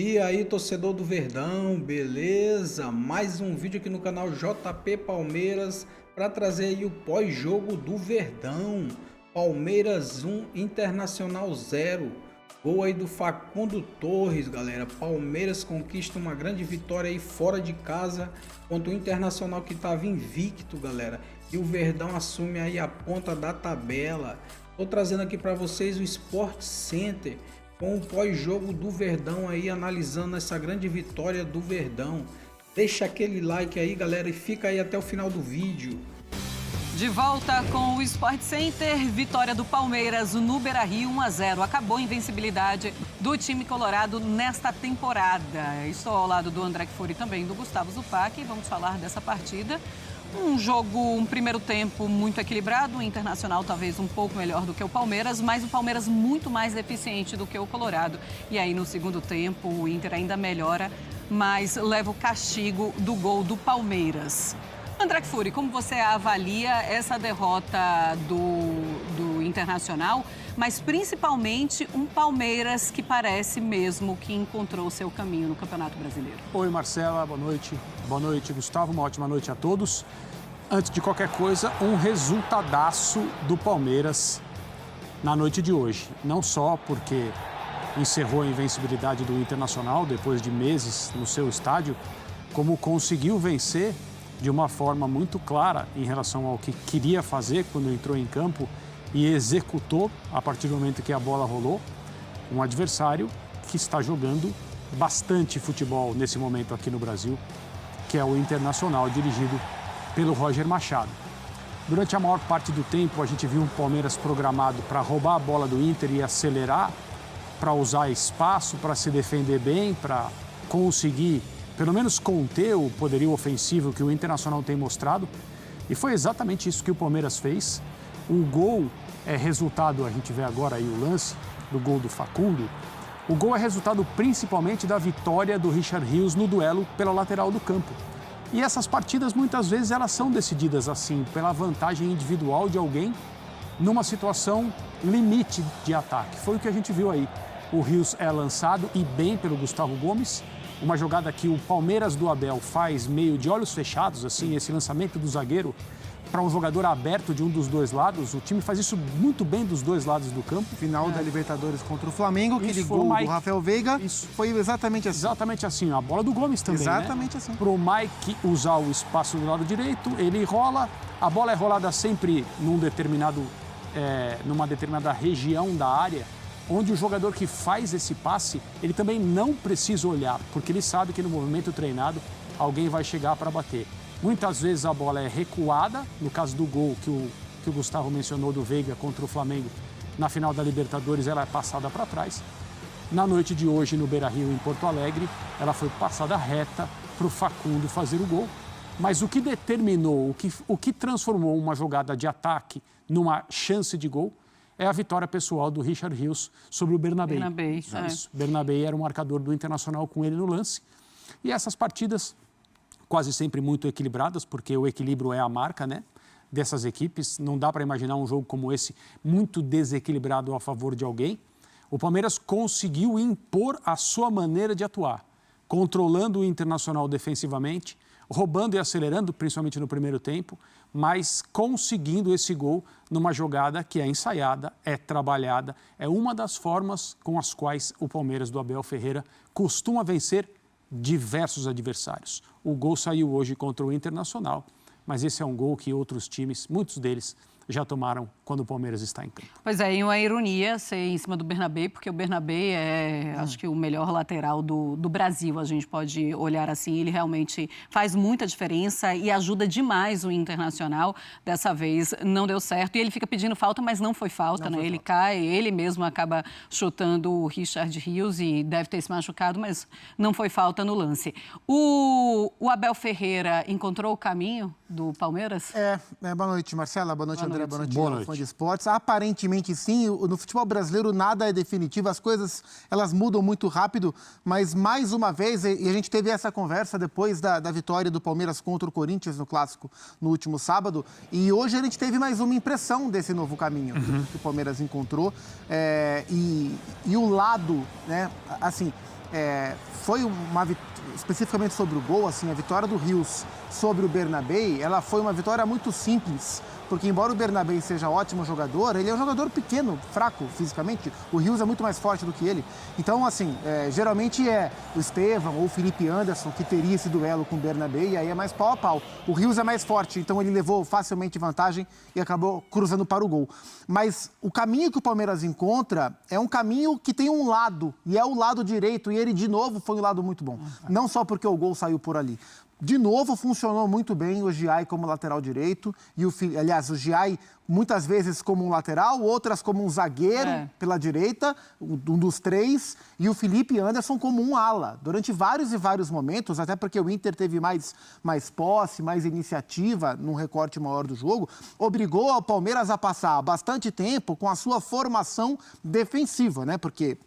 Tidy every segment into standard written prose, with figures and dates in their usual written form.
E aí, torcedor do Verdão, beleza? Mais um vídeo aqui no canal JP Palmeiras para trazer aí o pós-jogo do Verdão. Palmeiras 1, Internacional 0. Gol aí do Facundo Torres, galera. Palmeiras conquista uma grande vitória aí fora de casa contra o Internacional que estava invicto, galera. E o Verdão assume aí a ponta da tabela. Tô trazendo aqui para vocês o Sport Center com o pós-jogo do Verdão aí, analisando essa grande vitória do Verdão. Deixa aquele like aí, galera, e fica aí até o final do vídeo. De volta com o Sport Center, vitória do Palmeiras no Beira-Rio 1-0. Acabou a invencibilidade do time colorado nesta temporada. Estou ao lado do André Kfouri e também do Gustavo Zupac e vamos falar dessa partida. Um primeiro tempo muito equilibrado, o Internacional talvez um pouco melhor do que o Palmeiras, mas o Palmeiras muito mais eficiente do que o Colorado. E aí no segundo tempo o Inter ainda melhora, mas leva o castigo do gol do Palmeiras. André Kfouri, como você avalia essa derrota do Internacional, mas principalmente um Palmeiras que parece mesmo que encontrou o seu caminho no Campeonato Brasileiro? Oi, Marcela, boa noite. Boa noite, Gustavo, uma ótima noite a todos. Antes de qualquer coisa, um resultadaço do Palmeiras na noite de hoje. Não só porque encerrou a invencibilidade do Internacional depois de meses no seu estádio, como conseguiu vencer de uma forma muito clara em relação ao que queria fazer quando entrou em campo e executou a partir do momento que a bola rolou. Um adversário que está jogando bastante futebol nesse momento aqui no Brasil, que é o Internacional, dirigido pelo Roger Machado. Durante a maior parte do tempo, a gente viu um Palmeiras programado para roubar a bola do Inter e acelerar, para usar espaço, para se defender bem, para conseguir pelo menos conter o poderio ofensivo que o Internacional tem mostrado. E foi exatamente isso que o Palmeiras fez. O gol é resultado, a gente vê agora aí o lance do gol do Facundo. O gol é resultado principalmente da vitória do Richard Rios no duelo pela lateral do campo. E essas partidas, muitas vezes, elas são decididas assim, pela vantagem individual de alguém numa situação limite de ataque. Foi o que a gente viu aí. O Rios é lançado e bem pelo Gustavo Gomes. Uma jogada que o Palmeiras do Abel faz meio de olhos fechados, assim, esse lançamento do zagueiro para um jogador aberto de um dos dois lados. O time faz isso muito bem dos dois lados do campo. Final da Libertadores contra o Flamengo, aquele gol do Rafael Veiga, isso foi exatamente assim. Exatamente assim, a bola do Gomes também, exatamente assim. Para o Mike usar o espaço do lado direito, ele rola, a bola é rolada sempre numa determinada região da área, onde o jogador que faz esse passe, ele também não precisa olhar, porque ele sabe que no movimento treinado alguém vai chegar para bater. Muitas vezes a bola é recuada, no caso do gol que o Gustavo mencionou do Veiga contra o Flamengo, na final da Libertadores ela é passada para trás. Na noite de hoje, no Beira-Rio, em Porto Alegre, ela foi passada reta para o Facundo fazer o gol. Mas o que determinou, o que transformou uma jogada de ataque numa chance de gol, é a vitória pessoal do Richard Rios sobre o Bernabéu. Bernabéu era o marcador do Internacional com ele no lance. E essas partidas, quase sempre muito equilibradas, porque o equilíbrio é a marca, né, dessas equipes. Não dá para imaginar um jogo como esse muito desequilibrado a favor de alguém. O Palmeiras conseguiu impor a sua maneira de atuar, controlando o Internacional defensivamente, roubando e acelerando, principalmente no primeiro tempo, mas conseguindo esse gol numa jogada que é ensaiada, é trabalhada, é uma das formas com as quais o Palmeiras do Abel Ferreira costuma vencer diversos adversários. O gol saiu hoje contra o Internacional, mas esse é um gol que outros times, muitos deles, já tomaram quando o Palmeiras está em campo. Pois é, e uma ironia ser em cima do Bernabéu, porque o Bernabéu é, acho que o melhor lateral do Brasil, a gente pode olhar assim, ele realmente faz muita diferença e ajuda demais o Internacional. Dessa vez não deu certo e ele fica pedindo falta, mas não foi falta, né? Ele cai, ele mesmo acaba chutando o Richard Rios e deve ter se machucado, mas não foi falta no lance. O Abel Ferreira encontrou o caminho do Palmeiras? Boa noite, Marcela, boa noite, André. Boa noite. Fã de esportes. Aparentemente, sim. No futebol brasileiro, nada é definitivo. As coisas, elas mudam muito rápido. Mas, mais uma vez, e a gente teve essa conversa depois da vitória do Palmeiras contra o Corinthians no Clássico no último sábado. E hoje a gente teve mais uma impressão desse novo caminho que o Palmeiras encontrou. E o lado, né, assim... foi especificamente sobre o gol, assim, a vitória do Rios sobre o Bernabé, ela foi uma vitória muito simples, porque embora o Bernabé seja ótimo jogador, ele é um jogador pequeno, fraco fisicamente, o Rios é muito mais forte do que ele. Então, assim, geralmente é o Estevão ou o Felipe Anderson que teria esse duelo com o Bernabé, e aí é mais pau a pau. O Rios é mais forte, então ele levou facilmente vantagem e acabou cruzando para o gol. Mas o caminho que o Palmeiras encontra é um caminho que tem um lado, e é o lado direito, e ele de novo foi um lado muito bom. Não só porque o gol saiu por ali. De novo, funcionou muito bem o Giai como lateral direito. Aliás, o Giai muitas vezes como um lateral, outras como um zagueiro pela direita, um dos três, e o Felipe Anderson como um ala. Durante vários e vários momentos, até porque o Inter teve mais posse, mais iniciativa num recorte maior do jogo, obrigou o Palmeiras a passar bastante tempo com a sua formação defensiva, né? Porque...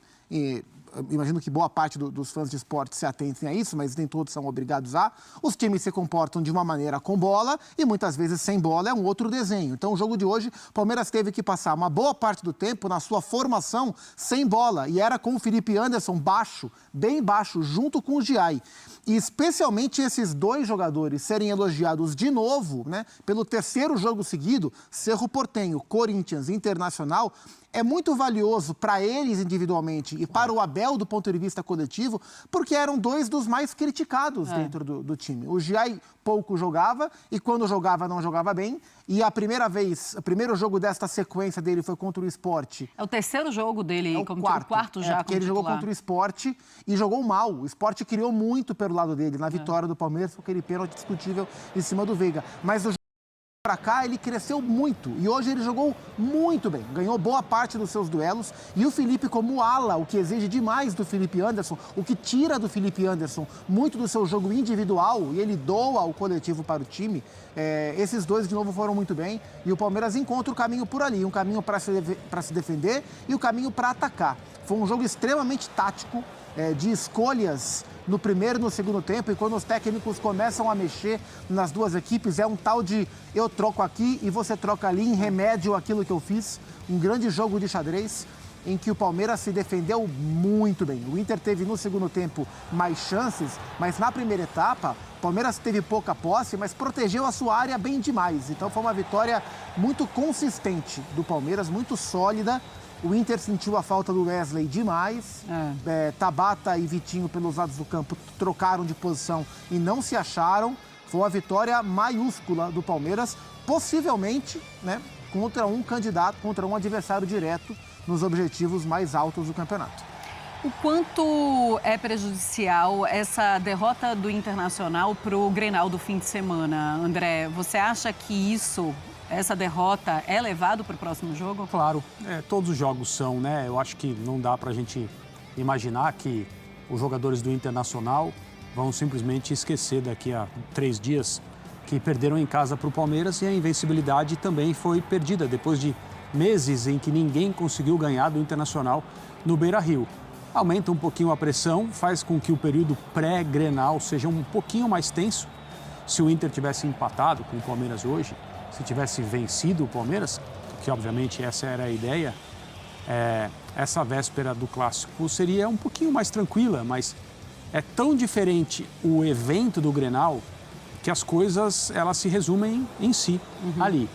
imagino que boa parte dos fãs de esporte se atentem a isso, mas nem todos são obrigados a. Os times se comportam de uma maneira com bola e muitas vezes sem bola é um outro desenho. Então, o jogo de hoje, o Palmeiras teve que passar uma boa parte do tempo na sua formação sem bola. E era com o Felipe Anderson baixo, bem baixo, junto com o Giai. E especialmente esses dois jogadores serem elogiados de novo, né, pelo terceiro jogo seguido, Cerro Porteño, Corinthians, Internacional, é muito valioso para eles individualmente e para o Abel do ponto de vista coletivo, porque eram dois dos mais criticados dentro do time. O Giai pouco jogava e quando jogava não jogava bem. E o primeiro jogo desta sequência dele foi contra o Sport. É o terceiro jogo dele, o quarto já. Porque ele jogou contra o Sport e jogou mal. O Sport criou muito pelo lado dele, na vitória do Palmeiras, com aquele pênalti discutível em cima do Veiga. Mas para cá ele cresceu muito e hoje ele jogou muito bem, ganhou boa parte dos seus duelos e o Felipe como ala, o que exige demais do Felipe Anderson, o que tira do Felipe Anderson muito do seu jogo individual e ele doa o coletivo para o time, esses dois de novo foram muito bem e o Palmeiras encontra o caminho por ali, um caminho para se defender e o caminho para atacar. Foi um jogo extremamente tático, de escolhas no primeiro e no segundo tempo, e quando os técnicos começam a mexer nas duas equipes, é um tal de eu troco aqui e você troca ali, em remédio àquilo que eu fiz. Um grande jogo de xadrez em que o Palmeiras se defendeu muito bem. O Inter teve no segundo tempo mais chances, mas na primeira etapa, o Palmeiras teve pouca posse, mas protegeu a sua área bem demais. Então foi uma vitória muito consistente do Palmeiras, muito sólida. O Inter sentiu a falta do Wesley demais. Tabata e Vitinho, pelos lados do campo, trocaram de posição e não se acharam. Foi uma vitória maiúscula do Palmeiras, possivelmente, né, contra um candidato, contra um adversário direto nos objetivos mais altos do campeonato. O quanto é prejudicial essa derrota do Internacional para o Grenal do fim de semana, André? Você acha que essa derrota é levado para o próximo jogo? Claro, todos os jogos são, né? Eu acho que não dá para a gente imaginar que os jogadores do Internacional vão simplesmente esquecer daqui a 3 dias que perderam em casa para o Palmeiras e a invencibilidade também foi perdida depois de meses em que ninguém conseguiu ganhar do Internacional no Beira-Rio. Aumenta um pouquinho a pressão, faz com que o período pré-Grenal seja um pouquinho mais tenso. Se o Inter tivesse empatado com o Palmeiras hoje, se tivesse vencido o Palmeiras, que obviamente essa era a ideia, essa véspera do Clássico seria um pouquinho mais tranquila, mas é tão diferente o evento do Grenal que as coisas elas se resumem em si ali.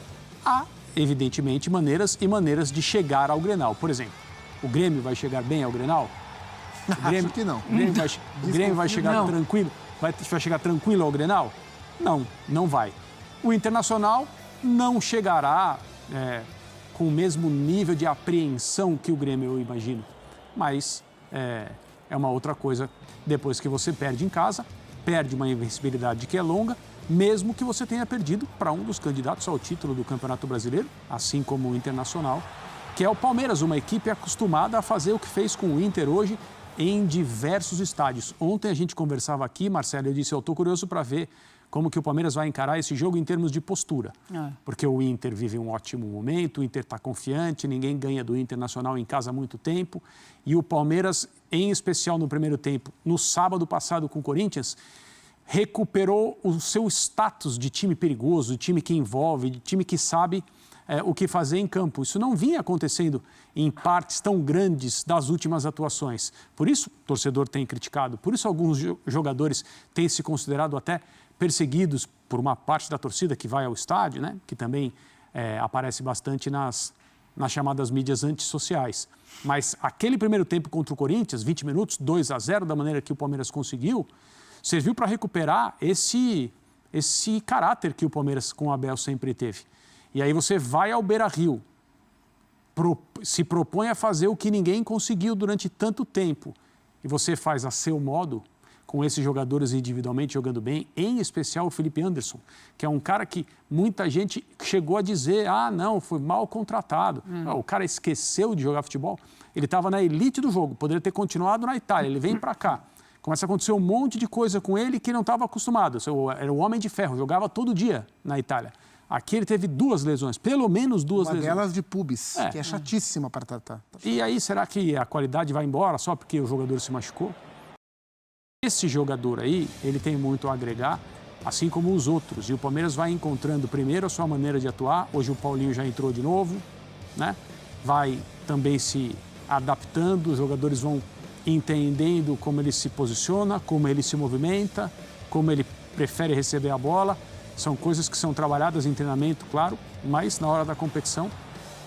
Há, evidentemente, maneiras e maneiras de chegar ao Grenal. Por exemplo, o Grêmio vai chegar bem ao Grenal? Acho que não. O Grêmio vai chegar tranquilo? Vai chegar tranquilo ao Grenal? Não, não vai. O Internacional não chegará com o mesmo nível de apreensão que o Grêmio, eu imagino. Mas é uma outra coisa depois que você perde em casa, perde uma invencibilidade que é longa, mesmo que você tenha perdido para um dos candidatos ao título do Campeonato Brasileiro, assim como o Internacional, que é o Palmeiras, uma equipe acostumada a fazer o que fez com o Inter hoje em diversos estádios. Ontem a gente conversava aqui, Marcelo, eu disse, eu estou curioso para ver como que o Palmeiras vai encarar esse jogo em termos de postura. Porque o Inter vive um ótimo momento, o Inter está confiante, ninguém ganha do Internacional em casa há muito tempo. E o Palmeiras, em especial no primeiro tempo, no sábado passado com o Corinthians, recuperou o seu status de time perigoso, de time que envolve, de time que sabe o que fazer em campo. Isso não vinha acontecendo em partes tão grandes das últimas atuações. Por isso, o torcedor tem criticado, por isso alguns jogadores têm se considerado até perseguidos por uma parte da torcida que vai ao estádio, né? Que também aparece bastante nas chamadas mídias antissociais. Mas aquele primeiro tempo contra o Corinthians, 20 minutos, 2-0, da maneira que o Palmeiras conseguiu, serviu para recuperar esse caráter que o Palmeiras com o Abel sempre teve. E aí você vai ao Beira-Rio, se propõe a fazer o que ninguém conseguiu durante tanto tempo, e você faz a seu modo, com esses jogadores individualmente jogando bem, em especial o Felipe Anderson, que é um cara que muita gente chegou a dizer, não, foi mal contratado. O cara esqueceu de jogar futebol, ele estava na elite do jogo, poderia ter continuado na Itália, ele vem para cá. Começa a acontecer um monte de coisa com ele que não estava acostumado. Era o homem de ferro, jogava todo dia na Itália. Aqui ele teve 2 lesões, pelo menos 2 lesões. Uma delas de pubis, que é chatíssima para tratar. E aí, será que a qualidade vai embora só porque o jogador se machucou? Esse jogador aí, ele tem muito a agregar, assim como os outros. E o Palmeiras vai encontrando primeiro a sua maneira de atuar. Hoje o Paulinho já entrou de novo, né? Vai também se adaptando, os jogadores vão entendendo como ele se posiciona, como ele se movimenta, como ele prefere receber a bola. São coisas que são trabalhadas em treinamento, claro, mas na hora da competição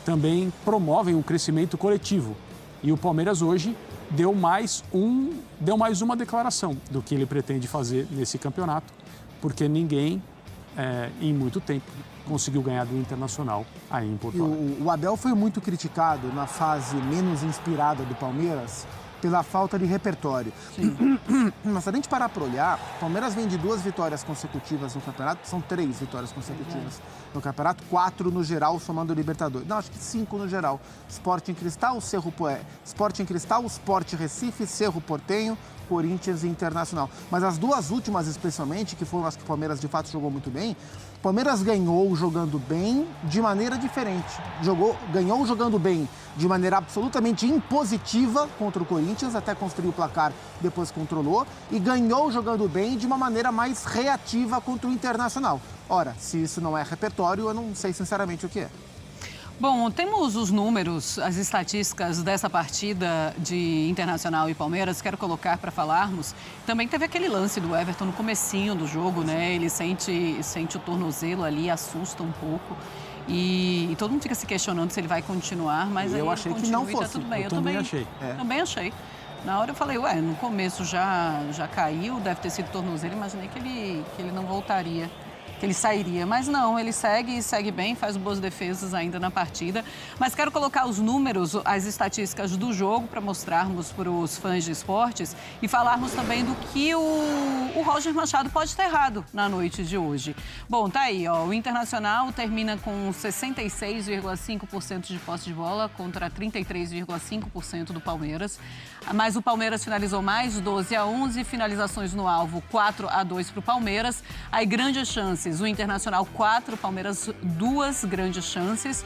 também promovem um crescimento coletivo. E o Palmeiras hoje deu mais uma declaração do que ele pretende fazer nesse campeonato, porque ninguém, em muito tempo, conseguiu ganhar do Internacional aí em Porto Alegre. O Abel foi muito criticado na fase menos inspirada do Palmeiras pela falta de repertório. Mas se a gente parar para olhar, o Palmeiras vem de 2 vitórias consecutivas no campeonato, são 3 vitórias consecutivas no campeonato, 4 no geral, somando o Libertadores. Não, acho que 5 no geral. Sporting Cristal, Sport Recife, Cerro Porteño, Corinthians e Internacional. Mas as 2 últimas, especialmente, que foram as que o Palmeiras de fato jogou muito bem, o Palmeiras ganhou jogando bem de maneira diferente. Ganhou jogando bem de maneira absolutamente impositiva contra o Corinthians, até construir o placar, depois controlou, e ganhou jogando bem de uma maneira mais reativa contra o Internacional. Ora, se isso não é repertório, eu não sei sinceramente o que é. Bom, temos os números, as estatísticas dessa partida de Internacional e Palmeiras, quero colocar para falarmos. Também teve aquele lance do Everton no comecinho do jogo, né? Ele sente o tornozelo ali, assusta um pouco. E todo mundo fica se questionando se ele vai continuar, mas eu aí achei ele continua que não fosse. E tá tudo bem. Eu também achei. Também achei. Na hora eu falei, no começo já caiu, deve ter sido tornozelo, imaginei que ele não voltaria, que ele sairia. Mas não, ele segue bem, faz boas defesas ainda na partida. Mas quero colocar os números, as estatísticas do jogo para mostrarmos para os fãs de esportes e falarmos também do que o Roger Machado pode ter errado na noite de hoje. Bom, tá aí, o Internacional termina com 66,5% de posse de bola contra 33,5% do Palmeiras. Mas o Palmeiras finalizou mais, 12-11, finalizações no alvo, 4-2 para o Palmeiras. Aí grandes chances, o Internacional 4, o Palmeiras 2 grandes chances.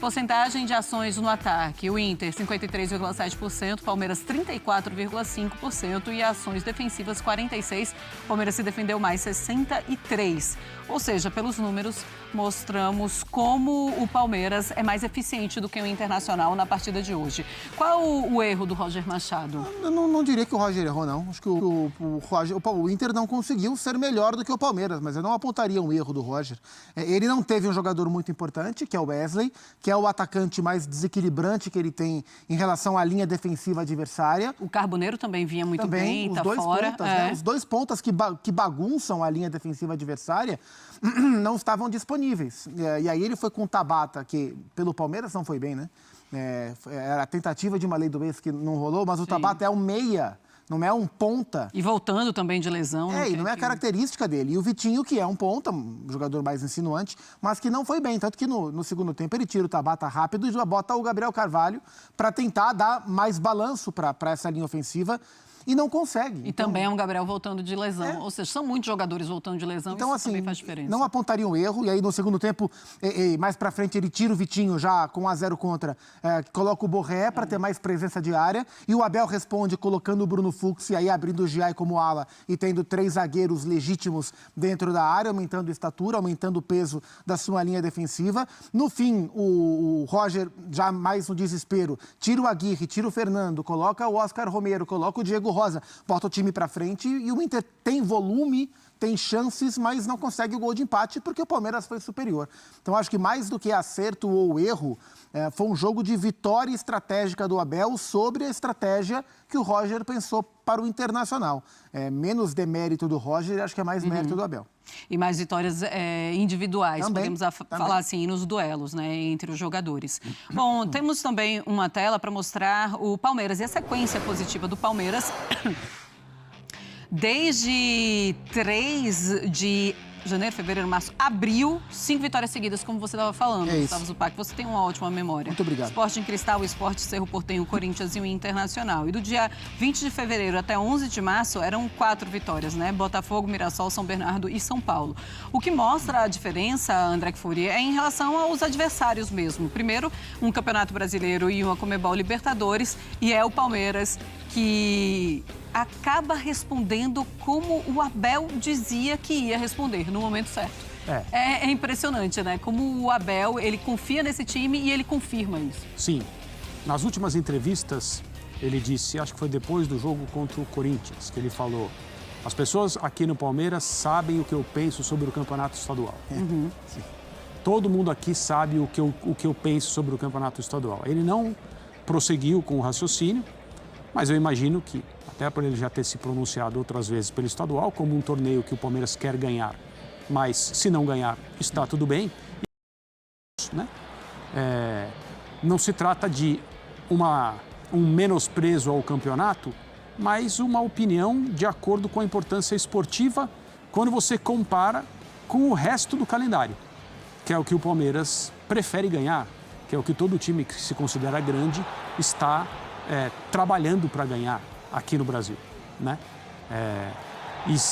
Porcentagem de ações no ataque, o Inter 53,7%, Palmeiras 34,5% e ações defensivas 46%, Palmeiras se defendeu mais 63%. Ou seja, pelos números mostramos como o Palmeiras é mais eficiente do que o Internacional na partida de hoje. Qual o erro do Roger Machado? Eu não diria que o Roger errou, não. Acho que o Inter não conseguiu ser melhor do que o Palmeiras, mas eu não apontaria um erro do Roger. Ele não teve um jogador muito importante, que é o Wesley, que é o atacante mais desequilibrante que ele tem em relação à linha defensiva adversária. O Carboneiro também vinha muito bem, os tá dois fora. Pontas, né? Os 2 pontas que bagunçam a linha defensiva adversária não estavam disponíveis. E aí ele foi com o Tabata, que pelo Palmeiras não foi bem, né? Era a tentativa de uma lei do ex que não rolou, mas o Tabata é um meia, não é um ponta. E voltando também de lesão. E não é a característica dele. E o Vitinho, que é um ponta, um jogador mais insinuante, mas que não foi bem. Tanto que no segundo tempo ele tira o Tabata rápido e já bota o Gabriel Carvalho para tentar dar mais balanço para essa linha ofensiva. e não consegue. E também é um Gabriel voltando de lesão. Ou seja, são muitos jogadores voltando de lesão, então, isso assim, também faz diferença. Não apontaria um erro, e aí no segundo tempo, mais pra frente, ele tira o Vitinho já com 1-0 contra, coloca o Borré para ter mais presença de área, e o Abel responde colocando o Bruno Fux, e aí abrindo o Giai como ala, e tendo 3 zagueiros legítimos dentro da área, aumentando a estatura, aumentando o peso da sua linha defensiva. No fim, o Roger, já mais no desespero, tira o Aguirre, tira o Fernando, coloca o Oscar Romero, coloca o Diego Rosa, bota o time para frente, e o Inter tem volume, tem chances, mas não consegue o gol de empate porque o Palmeiras foi superior. Então, acho que mais do que acerto ou erro, foi um jogo de vitória estratégica do Abel sobre a estratégia que o Roger pensou para o Internacional. Menos demérito do Roger, acho que é mais mérito do Abel. E mais vitórias individuais, Também, podemos falar assim, nos duelos, né, entre os jogadores. Bom, temos também uma tela para mostrar o Palmeiras e a sequência positiva do Palmeiras. Desde 3 de janeiro, fevereiro, março, abril, 5 vitórias seguidas, como você estava falando, Gustavo Zupac. Você tem uma ótima memória. Muito obrigado. Sporting Cristal, Sport, Cerro Porteño, Corinthians e o Internacional. E do dia 20 de fevereiro até 11 de março, eram 4 vitórias, né? Botafogo, Mirassol, São Bernardo e São Paulo. O que mostra a diferença, André Kfouri, é em relação aos adversários mesmo. Primeiro, um Campeonato Brasileiro e uma Conmebol Libertadores, e é o Palmeiras que acaba respondendo como o Abel dizia que ia responder, no momento certo. É impressionante, né? Como o Abel, ele confia nesse time e ele confirma isso. Sim. Nas últimas entrevistas, ele disse, acho que foi depois do jogo contra o Corinthians, que ele falou: as pessoas aqui no Palmeiras sabem o que eu penso sobre o campeonato estadual. Todo mundo aqui sabe o que eu penso sobre o campeonato estadual. Ele não prosseguiu com o raciocínio, mas eu imagino que, até por ele já ter se pronunciado outras vezes pelo estadual, como um torneio que o Palmeiras quer ganhar, mas se não ganhar, está tudo bem. Né? Não se trata de um menosprezo ao campeonato, mas uma opinião de acordo com a importância esportiva quando você compara com o resto do calendário, que é o que o Palmeiras prefere ganhar, que é o que todo time que se considera grande está trabalhando para ganhar aqui no Brasil, né?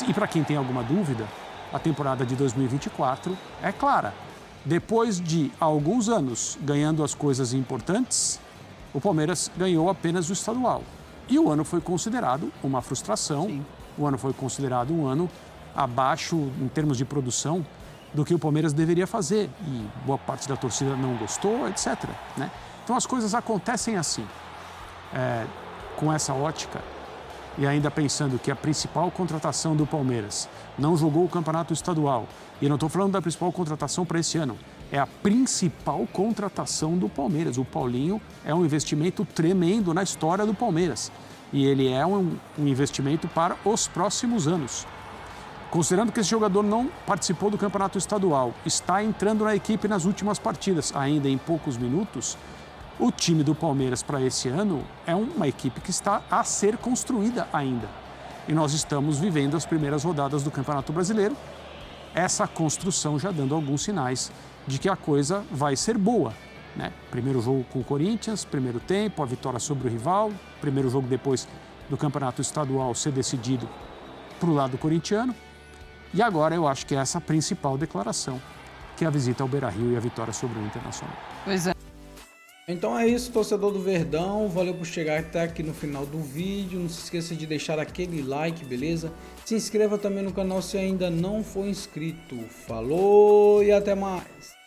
E para quem tem alguma dúvida, a temporada de 2024 é clara. Depois de alguns anos ganhando as coisas importantes, o Palmeiras ganhou apenas o estadual. E o ano foi considerado uma frustração. Sim. O ano foi considerado um ano abaixo, em termos de produção, do que o Palmeiras deveria fazer. E boa parte da torcida não gostou, etc. Né? Então as coisas acontecem assim. Com essa ótica, e ainda pensando que a principal contratação do Palmeiras não jogou o campeonato estadual, e eu não estou falando da principal contratação para esse ano, é a principal contratação do Palmeiras. O Paulinho é um investimento tremendo na história do Palmeiras, e ele é um investimento para os próximos anos. Considerando que esse jogador não participou do campeonato estadual, está entrando na equipe nas últimas partidas, ainda em poucos minutos, o time do Palmeiras para esse ano é uma equipe que está a ser construída ainda. E nós estamos vivendo as primeiras rodadas do Campeonato Brasileiro, essa construção já dando alguns sinais de que a coisa vai ser boa. Né? Primeiro jogo com o Corinthians, primeiro tempo, a vitória sobre o rival, primeiro jogo depois do Campeonato Estadual ser decidido para o lado corintiano. E agora eu acho que é essa a principal declaração, que é a visita ao Beira-Rio e a vitória sobre o Internacional. Pois é. Então é isso, torcedor do Verdão, valeu por chegar até aqui no final do vídeo, não se esqueça de deixar aquele like, beleza? Se inscreva também no canal se ainda não for inscrito, falou e até mais!